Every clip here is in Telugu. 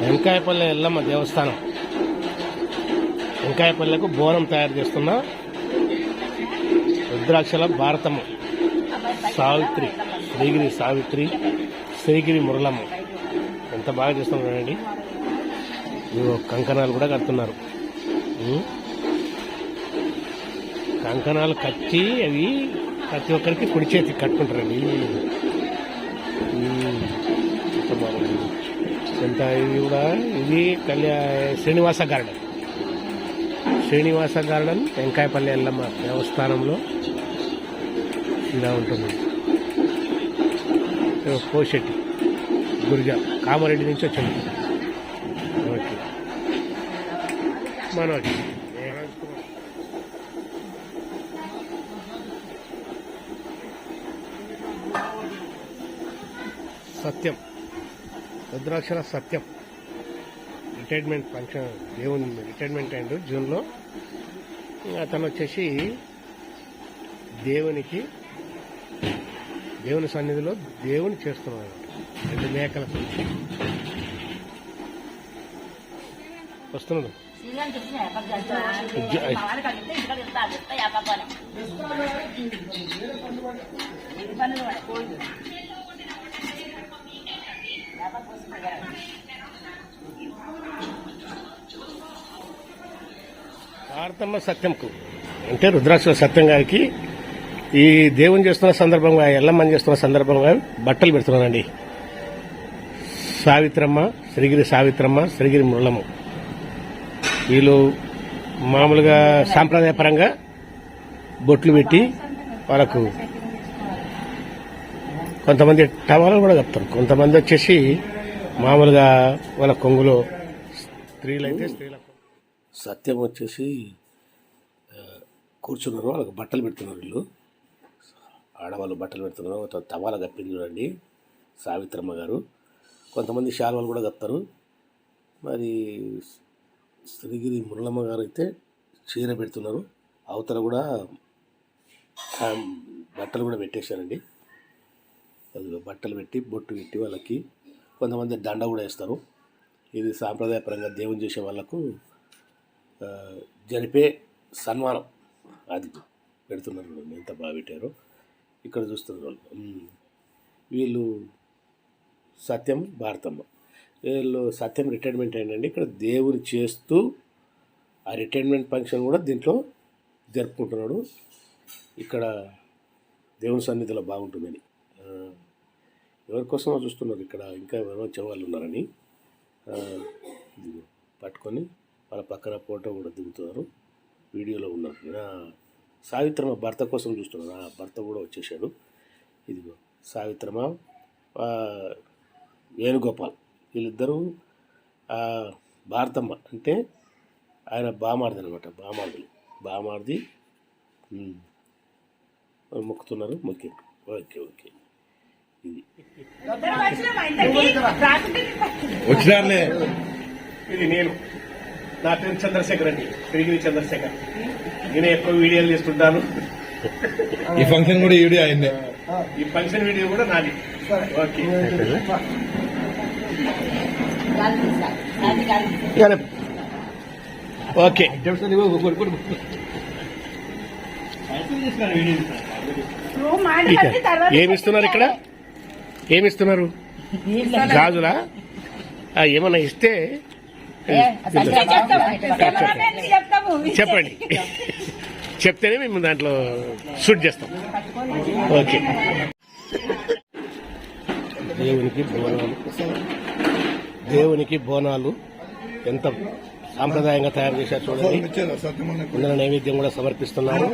వెంకాయపల్లె ఎల్లమ్మ దేవస్థానం. వెంకాయపల్లెకు బోనం తయారు చేస్తున్న రుద్రాక్షల భారతమ్మ, సావిత్రి, శ్రీగిరి సావిత్రి, శ్రీగిరి మురళమ్మ. ఎంత బాగా చేస్తున్నారండి. ఇవో కంకణాలు కూడా కడుతున్నారు. కంకణాలు కట్టి అవి ప్రతి ఒక్కరికి కుడి చేతికి కట్టుకుంటారండి. ఎంత ఇది కూడా ఇది శ్రీనివాస గార్డెన్. శ్రీనివాస గార్డెన్ వెంకాయపల్లి ఎల్లమ్మ దేవస్థానంలో ఇలా ఉంటుంది. పోషెట్టి గురిజా కామారెడ్డి నుంచి వచ్చింది. ఓకే మనోజ్ సత్యం, రుద్రాక్షల సత్యం రిటైర్మెంట్ ఫంక్షన్. దేవుని రిటైర్మెంట్ అయిండు జూన్లో. అతను వచ్చేసి దేవుని సన్నిధిలో దేవుని చేస్తున్నాడు. 2 మేకల వస్తున్నాడు. భారతమ్మ సత్యంకు అంటే రుద్రాక్షల సత్యం గారికి ఈ దేవుని చేస్తున్న సందర్భంగా, ఎల్లమ్మని చేస్తున్న సందర్భంగా బట్టలు పెడుతున్నానండి. సావిత్రమ్మ, శ్రీగిరి సావిత్రమ్మ, శ్రీగిరి మురళమ్మ వీళ్ళు మామూలుగా సాంప్రదాయపరంగా బొట్లు పెట్టి వాళ్ళకు కొంతమంది టవాలు కూడా కప్తారు. కొంతమంది వచ్చేసి మామూలుగా వాళ్ళ కొంగులో స్త్రీలైతే స్త్రీలకు. సత్యం వచ్చేసి కూర్చున్నారు, వాళ్ళకి బట్టలు పెడుతున్నారు. వీళ్ళు ఆడవాళ్ళు బట్టలు పెడుతున్నారు. తవాల కప్పింది చూడండి సావిత్రమ్మ గారు. కొంతమంది శాల్వాలు కూడా కప్తారు. మరి శ్రీగిరి మురళమ్మ గారు అయితే చీర పెడుతున్నారు. అవతల కూడా బట్టలు కూడా పెట్టేశారండి. అది బట్టలు పెట్టి బొట్టు పెట్టి వాళ్ళకి కొంతమంది దండ కూడా వేస్తారు. ఇది సాంప్రదాయపరంగా దేవుని చేసే వాళ్ళకు జరిపే సన్మానం. అది పెడుతున్నారు. ఎంత బాగా పెట్టారో ఇక్కడ చూస్తున్నారు వాళ్ళు. వీళ్ళు సత్యం, భారతమ్మ. వీళ్ళు సత్యం రిటైర్మెంట్ అయిందండి. ఇక్కడ దేవుని చేస్తూ ఆ రిటైర్మెంట్ ఫంక్షన్ కూడా దీంట్లో జరుపుకుంటున్నాడు. ఇక్కడ దేవుని సన్నిధిలో బాగుంటుందని ఎవరికోసమో చూస్తున్నారు. ఇక్కడ ఇంకా ఎవరో వచ్చేవాళ్ళు ఉన్నారని పట్టుకొని వాళ్ళ పక్కన ఫోటో కూడా దిగుతున్నారు. వీడియోలో ఉన్నారు. సావిత్రమ్మ భర్త కోసం చూస్తున్నారు. ఆ భర్త కూడా వచ్చేసాడు. ఇదిగో సావిత్రమ్మ, వేణుగోపాల్ వీళ్ళిద్దరూ. భారతమ్మ అంటే ఆయన బామార్ది అనమాట. బామార్ది మొక్కుతున్నారు. మొక్కిండ్రు. ఓకే ఇది వచ్చినారులే. ఇది నేను, నా పేరు చంద్రశేఖర్ అండి, శ్రీగిరి చంద్రశేఖర్. నేను ఎక్కువ వీడియోలు చేస్తుంటాను. ఈ ఫంక్షన్ కూడా వీడియో అయింది. ఈ ఫంక్షన్ వీడియో కూడా నాది. ఓకే ఓకే ఏమిస్తున్నారు ఇక్కడ? ఏమిస్తున్నారు? గాజులా? ఏమన్నా ఇస్తే చెప్పండి, చెప్తేనే మేము దాంట్లో షూట్ చేస్తాం. ఓకే. దేవునికి బోనాలు ఎంత సాంప్రదాయంగా తయారు చేశారు చూడండి. ఇందులో నైవేద్యం కూడా సమర్పిస్తున్నారు.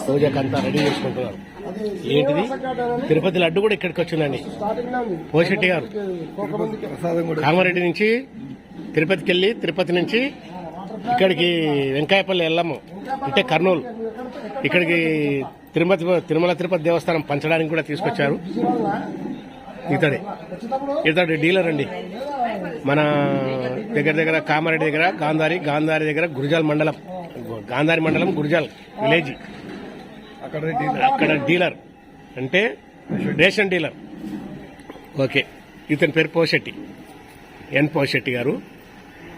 పూజకంతా రెడీ చేసుకుంటున్నారు. ఏంటిది? తిరుపతి లడ్డు కూడా ఇక్కడికి వచ్చిందండి. పోషెట్టి గారు కామారెడ్డి నుంచి తిరుపతికి వెళ్ళి, తిరుపతి నుంచి ఇక్కడికి వెంకాయపల్లి ఎల్లమ్మ అంటే కర్నూలు, ఇక్కడికి తిరుమల తిరుపతి దేవస్థానం పంచడానికి కూడా తీసుకొచ్చారు. ఇతడు డీలర్ అండి. మన దగ్గర కామారెడ్డి దగ్గర గాంధారి దగ్గర గురిజాల్ మండలం, గాంధారి మండలం గురిజాల్ విలేజ్. అక్కడ డీలర్ అంటే రేషన్ డీలర్. ఓకే. ఇతని పేరు పోషెట్టి, ఎన్ పోషెట్టి గారు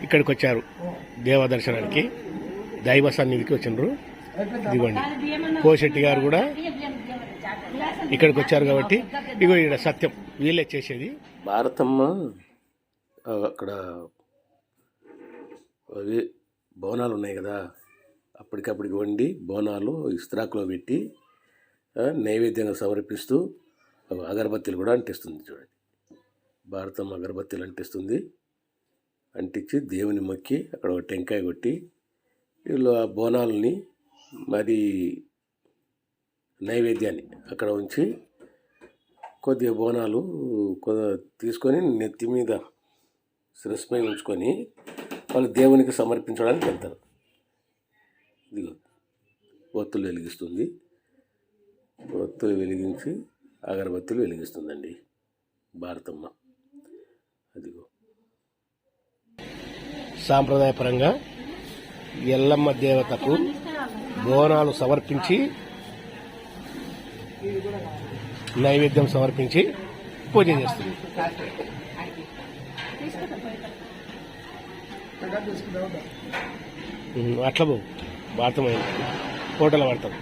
ఇక్కడికి వచ్చారు దేవ దర్శనానికి, దైవ సన్నిధికి వచ్చిండ్రు. ఇదిగోండి పోషెట్టి గారు కూడా ఇక్కడికి వచ్చారు కాబట్టి ఇగో ఇక్కడ సత్యం వీళ్ళే చేసేది. భారతమ్మ అక్కడ అవి బోనాలు ఉన్నాయి కదా, అప్పటికప్పటికి వండి బోనాలు ఇస్త్రాకులో పెట్టి నైవేద్యంగా సమర్పిస్తూ అగరబత్తీలు కూడా అంటిస్తుంది. చూడండి, భారతమ్మ అగరబత్తీలు అంటిస్తుంది. అంటించి దేవుని మొక్కి అక్కడ ఒక టెంకాయ కొట్టి వీళ్ళు ఆ బోనాలని మరి నైవేద్యాన్ని అక్కడ ఉంచి కొద్దిగా బోనాలు తీసుకొని నెత్తి మీద శిరస్సుపై ఉంచుకొని వాళ్ళు దేవునికి సమర్పించడానికి వెళ్తారు. ఇదిగో ఒత్తులు వెలిగిస్తుంది, ఒత్తులు వెలిగించి అగరబత్తులు వెలిగిస్తుందండి భారతమ్మ. అదిగో సాంప్రదాయపరంగా ఎల్లమ్మ దేవతకు బోనాలు సమర్పించి నైవేద్యం సమర్పించి పూజ చేస్తుంది. అట్లా బాబు భారతమైంది ఫోటోలో పడతాం.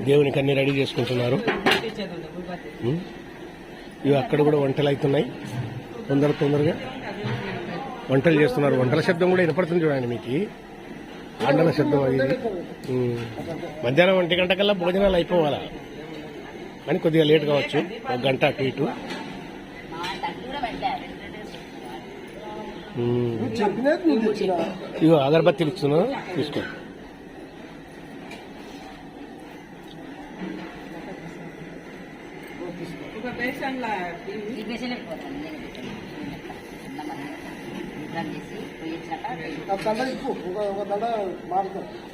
దేవునికి అన్ని రెడీ చేసుకుంటున్నారు. ఇవి అక్కడ కూడా వంటలు అవుతున్నాయి, తొందరగా వంటలు చేస్తున్నారు. వంటల శబ్దం కూడా వినపడుతుంది చూడండి మీకు, వంటల శబ్దం అది. మధ్యాహ్నం 1 గంటకల్లా భోజనాలు అయిపోవాలా అని కొద్దిగా లేట్ కావచ్చు, 1 గంట అటు ఇటు. ఇగో అగరబత్తీలు ఇస్తున్నా, తీసుకో.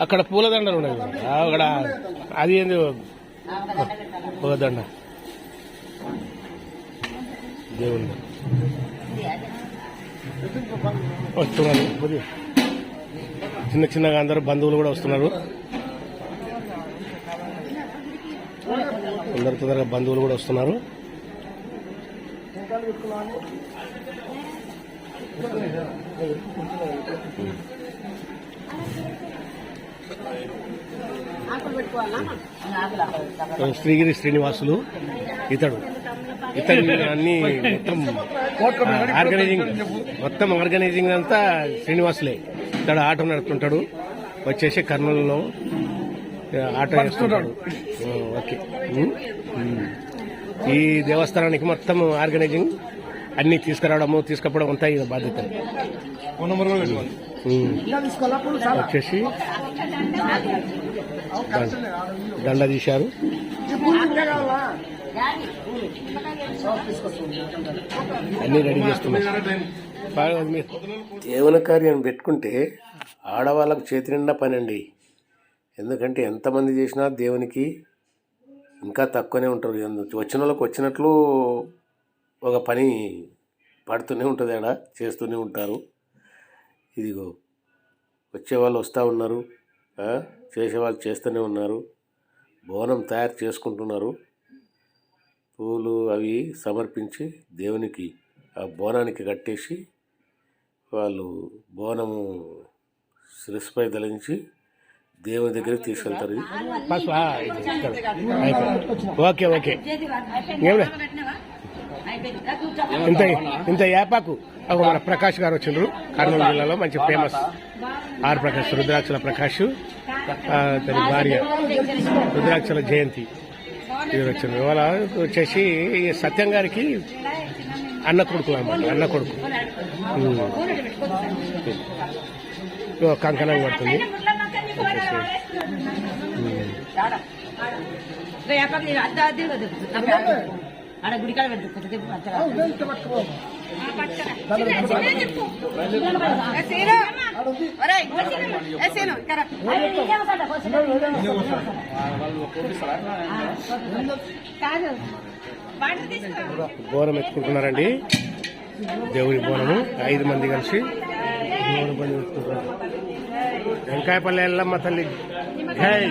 అక్కడ పూలదండలు ఉన్నాయి అక్కడ, అది ఏంది ఒక దండ దేవుని వస్తున్నారు. కొద్దిగా చిన్నగా అందరూ బంధువులు కూడా వస్తున్నారు. అందరు తొందరగా బంధువులు కూడా వస్తున్నారు. శ్రీగిరి శ్రీనివాసులు ఇతడు అన్ని మొత్తం ఆర్గనైజింగ్ అంతా శ్రీనివాసులే. ఇతడు ఆటో నడుపుతుంటాడు, వచ్చేసి కర్నూలులో ఆటో వేస్తుంటాడు. ఓకే, ఈ దేవస్థానానికి మొత్తం ఆర్గనైజింగ్ అన్ని తీసుకురావడము తీసుకపోవడం అంతా ఇది బాధ్యత. వచ్చేసి దండ తీశారు. అన్ని రెడీ చేస్తున్నారు. దేవుని కార్యం పెట్టుకుంటే ఆడవాళ్ళకు చేతి నిండా పని అండి. ఎందుకంటే ఎంతమంది చేసినా దేవునికి ఇంకా తక్కువనే ఉంటారు. వచ్చిన వాళ్ళకి వచ్చినట్లు ఒక పని పడుతూనే ఉంటుంది, ఆడ చేస్తూనే ఉంటారు. ఇదిగో వచ్చేవాళ్ళు వస్తూ ఉన్నారు, చేసేవాళ్ళు చేస్తూనే ఉన్నారు. బోనం తయారు చేసుకుంటున్నారు. పూలు అవి సమర్పించి దేవునికి ఆ బోనానికి కట్టేసి వాళ్ళు బోనము శిరస్సుపై ధరించి దేవుని దగ్గరికి తీసుకెళ్తారు. ఓకే ఓకే, ఇంత యాపాకు మన ప్రకాష్ గారు వచ్చిండ్రు. కర్నూలు జిల్లాలో మంచి ఫేమస్ ఆర్ ప్రకాష్, రుద్రాక్షల ప్రకాష్, తన భార్య రుద్రాక్షల జయంతి ఇది వచ్చింది. ఇవాళ వచ్చేసి సత్యం గారికి అన్న కొడుకు అన్నమాట, అన్న కొడుకు కంకణం పడుతుంది. ఆడ గుడికాడ పెడుతుంది. ఒరేయ్, ఏ సీను, ఇక్కడ రా. కాదు బాటిల్ తీసుకురా. బోనం ఎత్తుకుంటున్నారండి. దేవుడి బోనము 5 మంది కలిసి దేవుడి బోనం ఎత్తుకుంటున్నారు. వెంకాయపల్లి ఎల్లమ్మ తల్లి జై.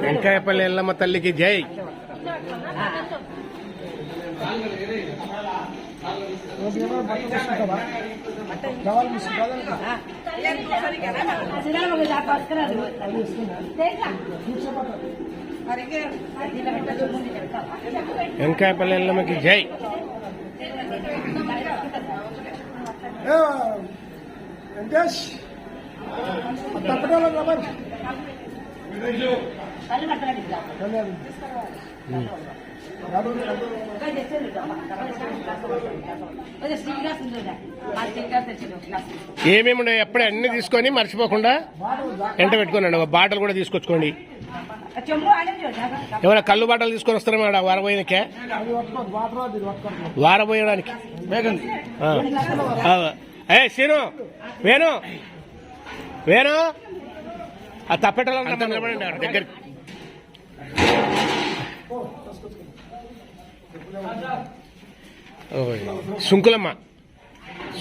వెంకాయపల్లి ఎల్లమ్మ తల్లికి జై. వెంకాయపల్లి ఎల్లమ్మకి జై. ఏమేమి ఉన్నాయి ఎప్పుడే అన్ని తీసుకొని మర్చిపోకుండా ఎంట పెట్టుకోనండి. ఒక బాటలు కూడా తీసుకొచ్చుకోండి. ఏమైనా కళ్ళు బాటలు తీసుకొని వస్తారా మేడం వారబోయేకే? వారబోయడానికి ఏ సీను వేణు వేణు ఆ తప్పెట్టలో నిలబడండి దగ్గరికి.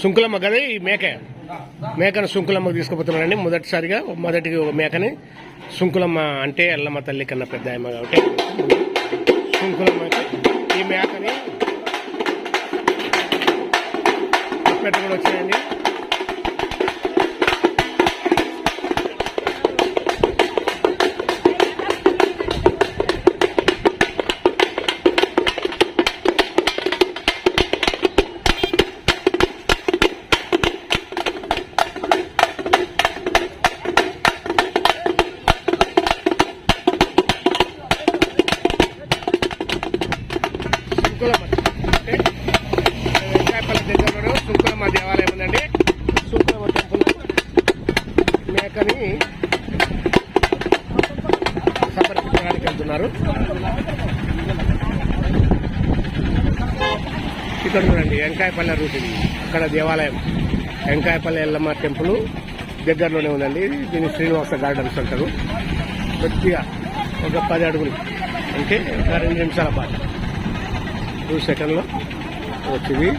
సుంకులమ్మ కదా ఈ మేకను సుంకులమ్మకు తీసుకుపోతున్నారండి. మొదటిసారిగా మొదటి మేకని సుంకులమ్మ అంటే ఎల్లమ్మ తల్లి కన్నా పెద్ద అమ్మ కాబట్టి సుంకులమ్మకి ఈ మేకని పెట్ట కూడా వచ్చాయండి. వెంకాయపల్లి దగ్గరలో సుంకులమ్మ దేవాలయం ఉందండి. సుంకులమ్మ టెంపుల్ మేకని సమర్పించడానికి వెళ్తున్నారు. ఇక్కడ చూడండి వెంకాయపల్లి రూట్ ఇది. అక్కడ దేవాలయం వెంకాయపల్లి ఎల్లమ్మ టెంపుల్ దగ్గరలోనే ఉందండి. దీన్ని శ్రీనివాస గార్డెన్స్ అంటారు. కొద్దిగా ఒక 10 అడుగులు అంటే 2 నిమిషాల పాటు 2 సెకండ్లో వచ్చింది.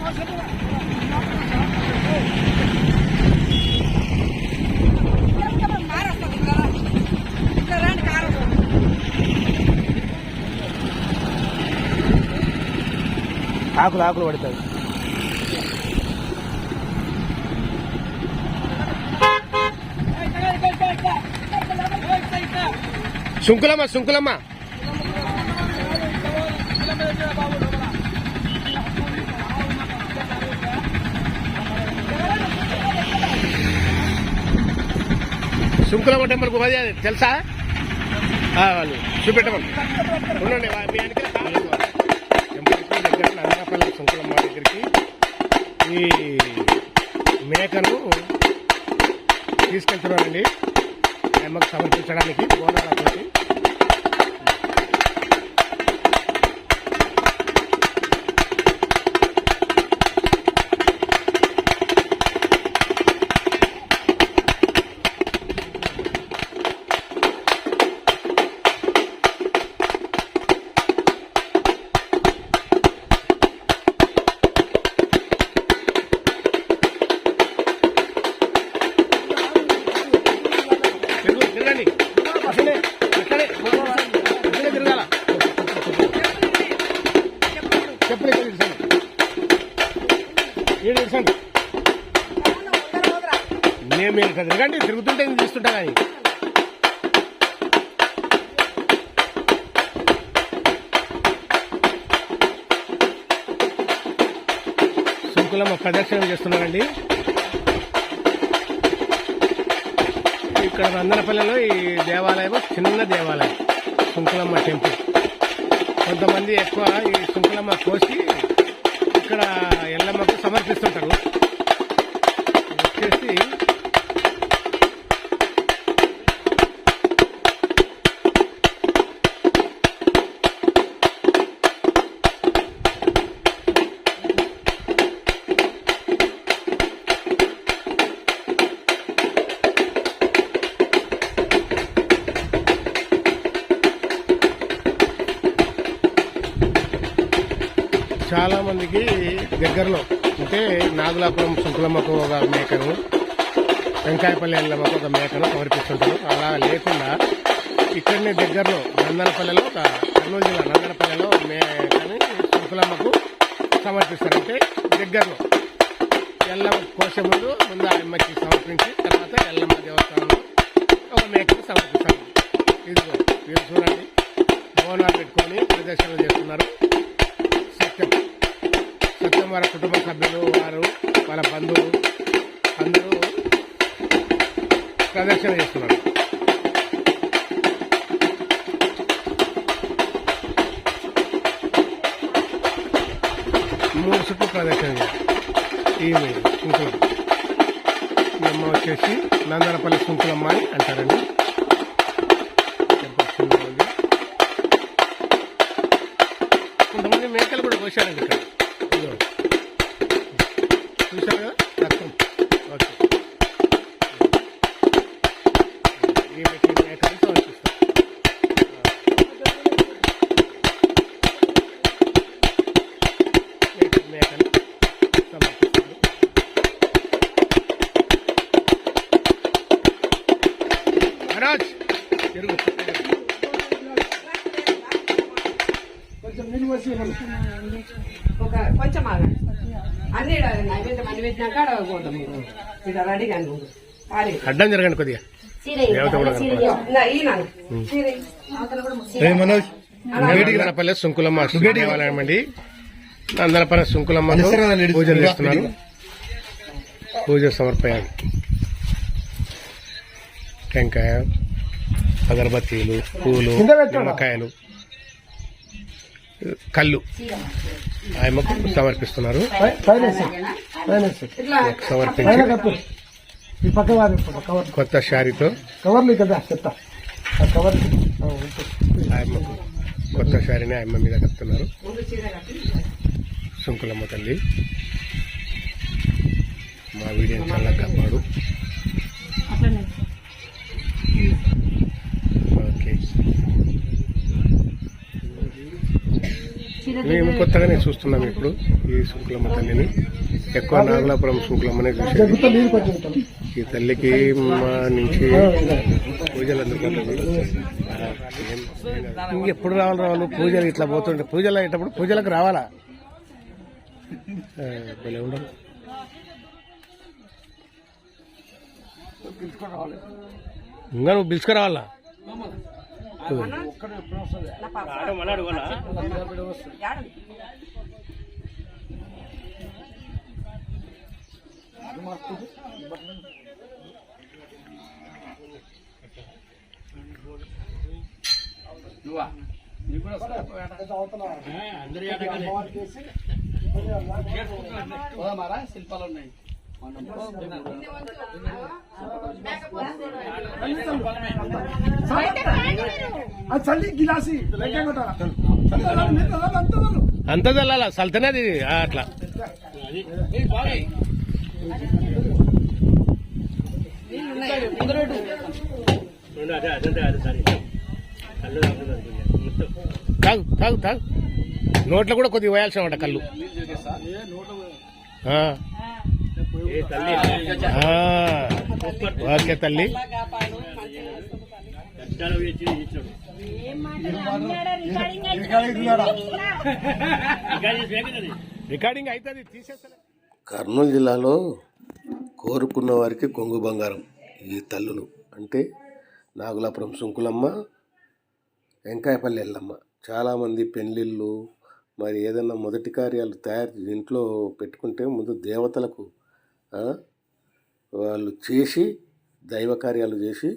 ఆకులు పడతాయి. సుంకులమ్మ సుంకులమ్మ టెంపుల్ పోతే తెలుసా? వాళ్ళు చూపెట్టమని ఉండండి. మీ వెనక టెంపుల్కి దగ్గర నందపల్లి సుంకులమ్మ దగ్గరికి ఈ మేకను తీసుకెళ్తున్నారండి అమ్మకు సమర్పించడానికి బోనాలతోటి. తిరగండి అసలే అక్కడే తిరగాల. చెప్పులు ఇడిసండి నేను మీరు తిరగండి. తిరుగుతుంటే నేను తీస్తుంటా కానీ సుంకులమ్మ ప్రదర్శన చేస్తున్నారండి. ఇక్కడ రందనపల్లిలో ఈ దేవాలయం చిన్న దేవాలయం సుంకులమ్మ టెంపుల్. కొంతమంది ఎక్కువ ఈ సుంకులమ్మ కోసి ఇక్కడ ఎల్లమ్మకు సమర్పిస్తుంటారు. వచ్చేసి చాలా మందికి దగ్గరలో అంటే నాగులాపురం సుంకులమ్మకు ఒక మేకను, వెంకాయపల్లి ఎల్లమ్మకు ఒక మేకను సమర్పిస్తుంటారు. అలా లేకుండా ఇక్కడనే దగ్గరలో నందనపల్లెలో ఒక కర్నూలు జిల్లా నందనపల్లెలో మేకని సుంకులమ్మకు సమర్పిస్తారంటే దగ్గరలో ఎల్లమ్మ కోసే ముందు ఆ అమ్మకి సమర్పించి తర్వాత ఎల్లమ్మ దేవస్థానంలో ఒక మేకను సమర్పిస్తారు. ఇదిగో మీరు చూడండి, బోనాలు పెట్టుకొని ప్రదర్శన చేస్తున్నారు. సత్యం వారి కుటుంబ సభ్యులు, వారు వాళ్ళ బంధువులు అందరూ ప్రదర్శన చేస్తున్నారు. మూడు చుట్టూ ప్రదర్శన చేయాలి. ఈ సుంకులమ్మ ఈ అమ్మ వచ్చేసి నందనపల్లి సుంకులమ్మ అని అంటారండి. కొంతమంది మేకలు కూడా కోసారండి ఇక్కడ. ఇదిగో చూశారు కదా రక్తం. ఓకే, ఈ మేకలు సమర్పిస్తాం. మేకలు సమర్పిస్తారు. మనోజ్ తిరుగు. ఒక కొంచెం ఆగండి. అన్ని నైవేద్యం అన్ని పెట్టినాక ఆడ పోతాం. ఇట్లా రెడీ కానీ అడ్డం జరగండి కొద్దిగా. దేవత కూడా మనోజ్ నందనపల్లి సుంకులమ్మ దేవాలయం అండి. నందనపల్లి సుంకులమ్మ పూజలు చేస్తున్నారు. పూజ సమర్పయాలు, టెంకాయ, అగరబత్తీలు, పూలు, నిమ్మకాయలు, కళ్ళు ఆయమ్మకు సమర్పిస్తున్నారు. సమర్పించి కొత్త శారీతో ఆయమ్మకు కొత్త శారీని ఆయమ్మ మీద కడుతున్నారు. సుంకులమ్మ తల్లి మా వీడియోని చాలా కాపాడు. ఓకే, మేము కొత్తగానే చూస్తున్నాం ఇప్పుడు ఈ సుంకులమ్మ తల్లిని. ఎక్కువ నాగులాపురం సుంకులమ్మనే చూసేది. ఈ తల్లికి మా నుంచి పూజలు అందుకుంటుంది. ఇంకెప్పుడు రావాలి పూజలు ఇట్లా పోతుంటే పూజలు అయ్యేటప్పుడు పూజలకు రావాలా? భలే ఉండదు. ఇంకా నువ్వు పిలుచుకురావాలా? శిల్పాలు ఉన్నాయి. అంత చల్లాల సల్తనే అది అట్లా. తాగు తాగు తాగు. నోట్లో కూడా కొద్దిగా వేయాల్సిన కళ్ళు. ఓకే తల్లి. రికార్డింగ్ అవుతుంది, తీసేస్తా. కర్నూలు జిల్లాలో కోరుకున్న వారికి కొంగు బంగారం ఈ తల్లులు అంటే నాగులాపురం సుంకులమ్మ, వెంకాయపల్లి ఎల్లమ్మ. చాలామంది పెళ్ళిళ్ళు మరి ఏదైనా మొదటి కార్యాలు ఇంట్లో పెట్టుకుంటే ముందు దేవతలకు వాళ్ళు చేసి దైవ కార్యాలు చేసి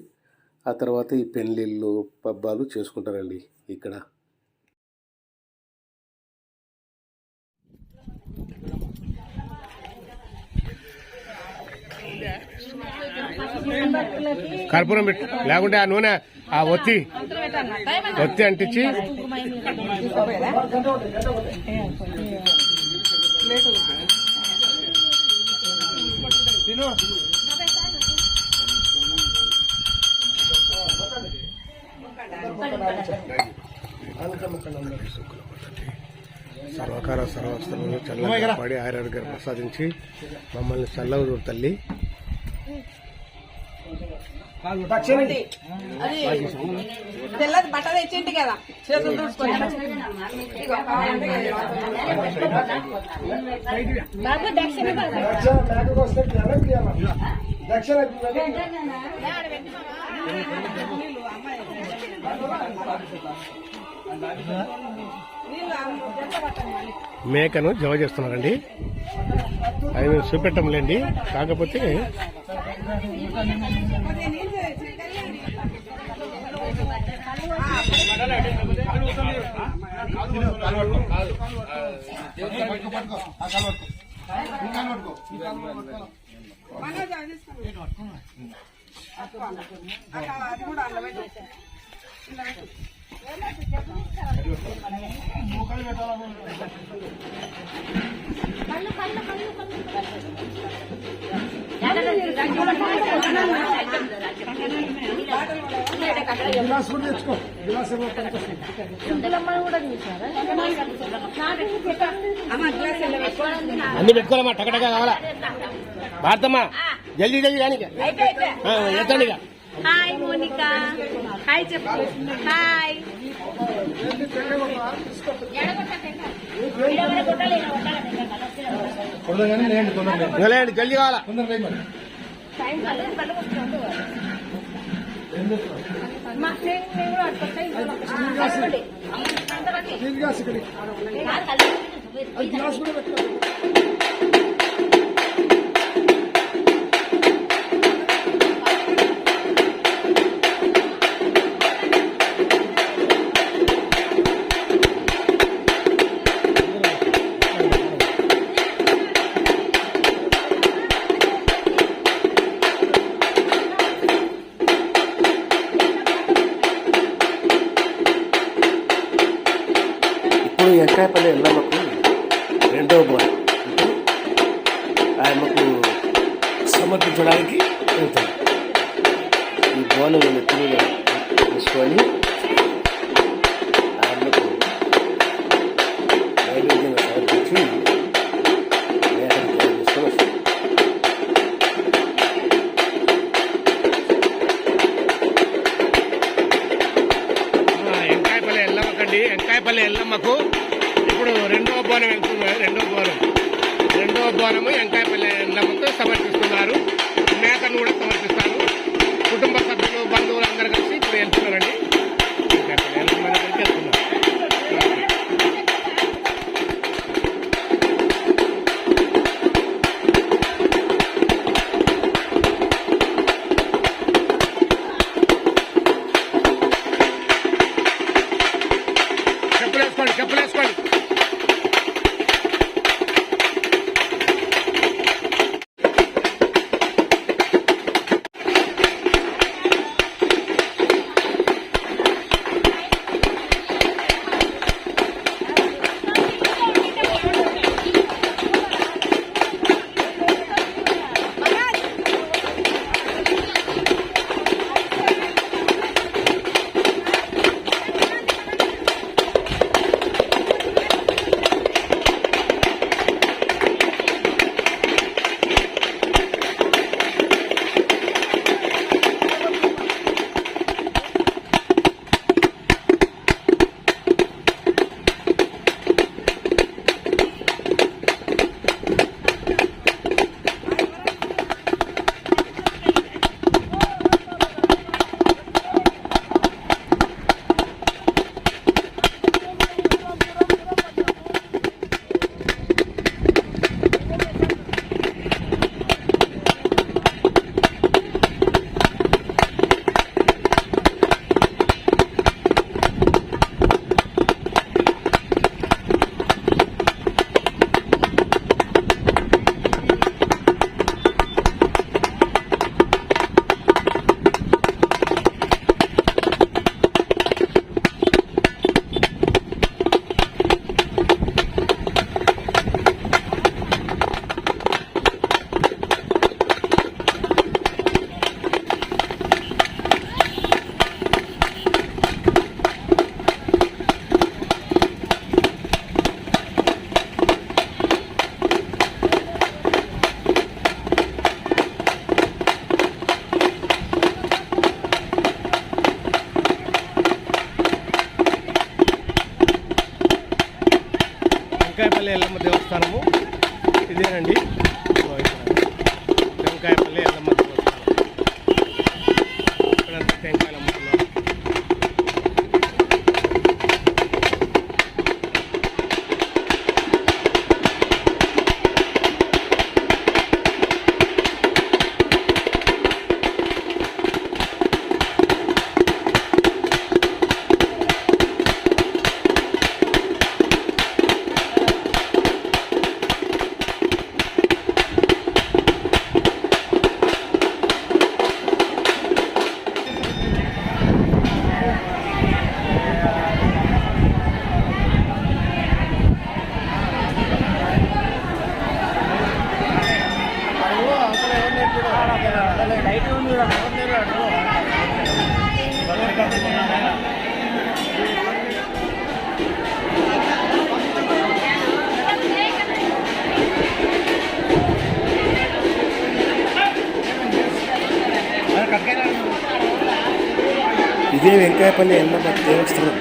ఆ తర్వాత ఈ పెళ్ళిళ్ళు పబ్బాలు చేసుకుంటారండి ఇక్కడ. కర్పూరం పెట్టు, లేకుంటే ఆ నూనె ఆ ఒత్తి అంటించి సర్వకార సర్వస్థలను చల్లగా పడి ఆరోగ్యం ప్రసాదించి మమ్మల్ని చల్లవు తల్లి. అది తెల్లది బట్ట తెచ్చింటి కదా చేతులు చూసుకొని ఇగో కావాలంటే మేకను జమ చేస్తున్నారండి. అది మేము చూపెట్టంలేండి. కాకపోతే అది కూడా అన్నమాట అన్ని పెట్టుకోవాలమ్మా. టకటగా కావాలా భారతమ్మా? జల్దీ జల్దీ కానీ ఎత్తండి. హాయ్ మోనికా, హాయ్ చెప్పు. హాయ్ లేండి, జల్దీ కావాలా? ఇప్పుడు ఎంకాయపల్లి ఎల్లమ్మకు రెండవ బోనం ఆయనకు సమర్పించడానికి వెళ్తాం. ఈ బోనం నెత్తిమీద తీసుకొని ఆయనకు నైవేద్యంగా సమర్పించి వేటను తయారు చేసుకొని వస్తాం. ఎంకాయపల్లి ఎల్లమ్మకండి. ఎంకాయపల్లి ఎల్లమ్మకు ఇప్పుడు రెండవ బోనం వెళ్తున్నారు. రెండవ బోనము ఎంకాయపల్లి ఎల్లమ్మకు సమర్పిస్తున్నారు. మేకను కూడా సమర్పిస్తారు. కుటుంబ సభ్యులు బంధువులు అందరూ కలిసి ఇప్పుడు వెళ్తున్నారండి. ఎంకాయపల్లి ఎల్లమ్మ దగ్గరికి వెళ్తున్నారు. చెప్పులేసుకోండి. టెంకాయపల్లి ఎల్లమ్మ దేవస్థానము ఇదేనండి. టెంకాయపల్లి ఎల్లమ్మ దేవస్థానం. ఇక్కడంతా టెంకాయలు అమ్ముతున్నారు. ఇదే వెంకాయపల్లి ఎల్లమ్మ దేవస్థానం.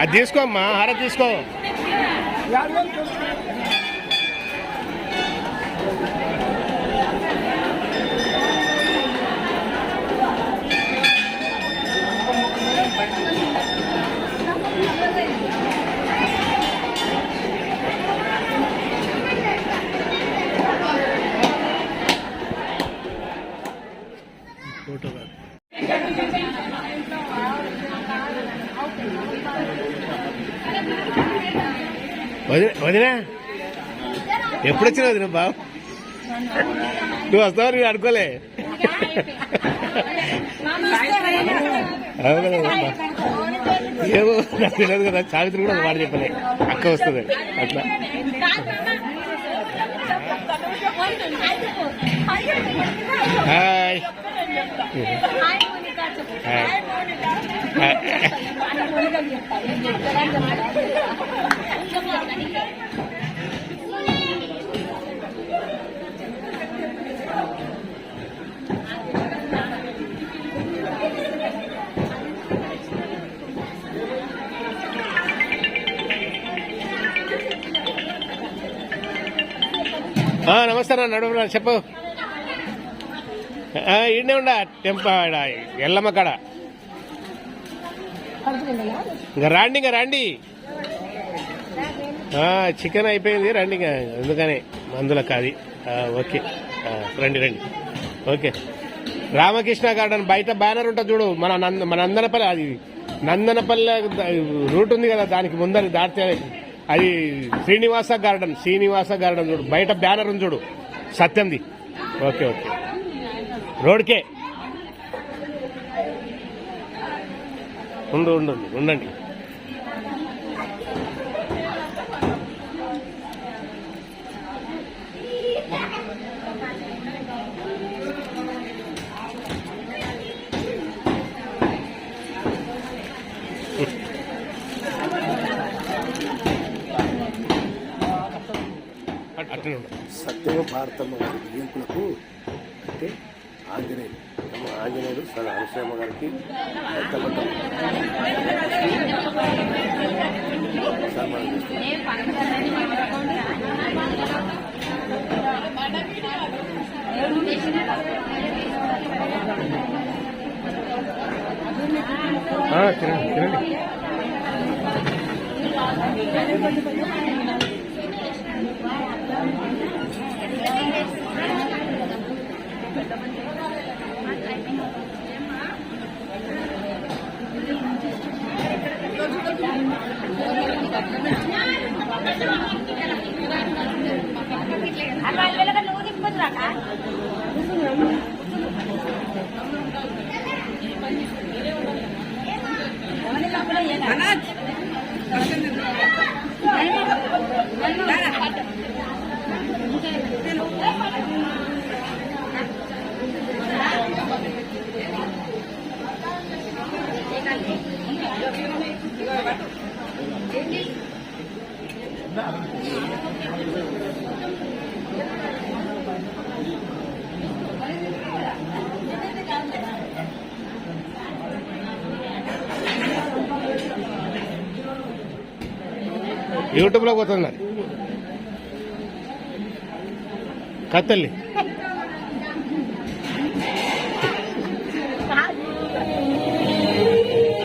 అది తీసుకో అమ్మా, హార తీసుకో. ఫోటో వదినా ఎప్పుడు వచ్చినా వదిన బాబు? నువ్వు వస్తావు, నేను అనుకోలే. ఏమో నాకు తెలియదు కదా, సావిత్రి కూడా ఒక మాట చెప్పలే, అక్క వస్తుంది అట్లా. హాయ్ నమస్తే అన్న, నడుము చెప్పు. ఈడనే ఉండ ఎల్లమ్మ కాడ. ఇంకా రాండి. చికెన్ అయిపోయింది, రండి. ఇంకా ఎందుకని మందులకు అది. ఓకే, రండి. ఓకే. రామకృష్ణ గార్డెన్ బయట బ్యానర్ ఉంటుంది చూడు, మన నందనపల్లి, అది నందనపల్లి రూట్ ఉంది కదా, దానికి ముందరి దాటితే అది శ్రీనివాస గార్డెన్ చూడు, బయట బ్యానర్ ఉంది చూడు, సత్యంది. ఓకే రోడ్కే ఉండండి. అట్లనే ఉండదు. సత్యము భారతమ్మ గారి బియ్యంకులకు అంటే ఆంజనేయులు ఆంజనేయులు అనసూయమ్మ గారికి పెద్దపట్ట సన్మానం చేస్తారు. తినండి తినండి. నువ్వు తిప్పుతురాక యూట్యూబ్లో పోతుంది మరి కత్తల్లి.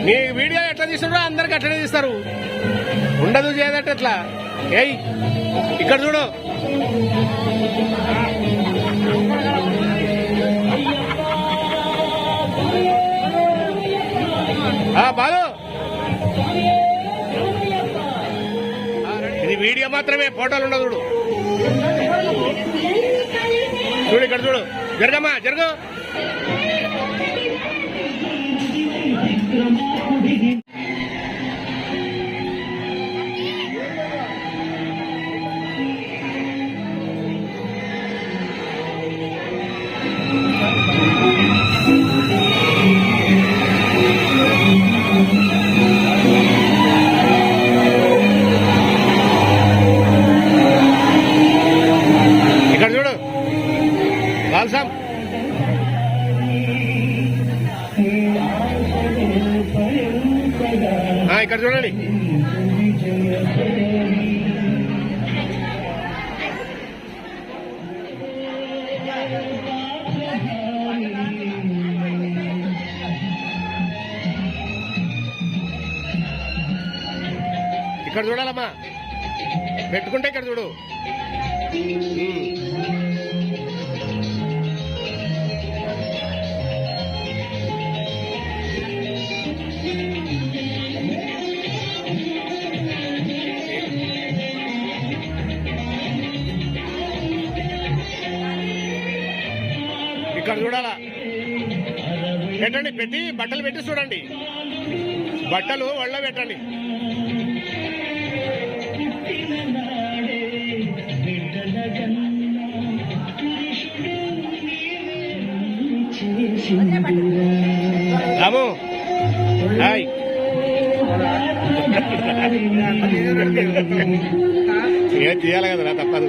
నీ వీడియో ఎట్లా తీస్తారో అందరికి అట్లనే తీస్తారు. ఉండదు చేయదట ఎట్లా. ఏయ్ ఇక్కడ చూడు. బాలు ఇది వీడియో మాత్రమే, ఫోటోలు ఉండదు. చూడు చూడు ఇక్కడ చూడు. జరగమ్మా జరుగు. ఇక్కడ చూడు బాల్సాం. ఇక్కడ చూడండి. ఇక్కడ చూడాలమ్మా, పెట్టుకుంటే ఇక్కడ చూడు. ఇక్కడ చూడాలా, పెట్టండి. పెట్టి బట్టలు పెట్టి చూడండి. బట్టలు ఒళ్ళో పెట్టండి. రాము హాయ్. ఏం చేయాలి కదరా, తప్పదు.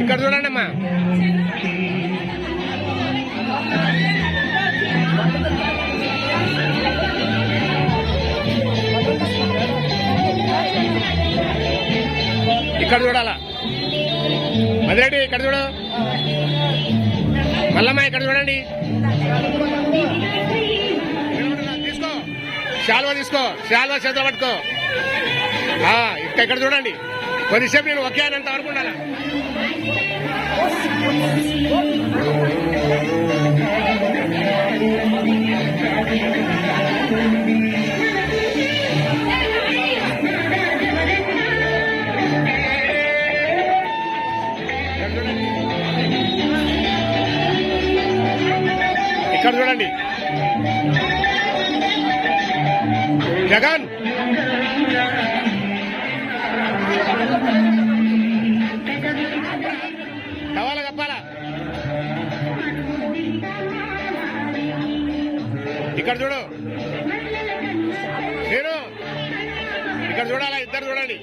ఇక్కడ చూడండి అమ్మా. ఇక్కడ చూడాలా మదిరెడ్డి. ఇక్కడ చూడు మల్లమ్మ. ఇక్కడ చూడండి. తీసుకో శాల్వా, తీసుకో శాల్వా, చేత పట్టుకో. ఇక్కడ చూడండి. కొద్దిసేపు నేను ఒకే అని అంత వరకు ఉండాలా. ఇక్కడ చూడండి. జగన్ టవాల కప్పాలా ఇక్కడ చూడు నేను ఇక్కడ చూడాలా ఇద్దరు చూడండి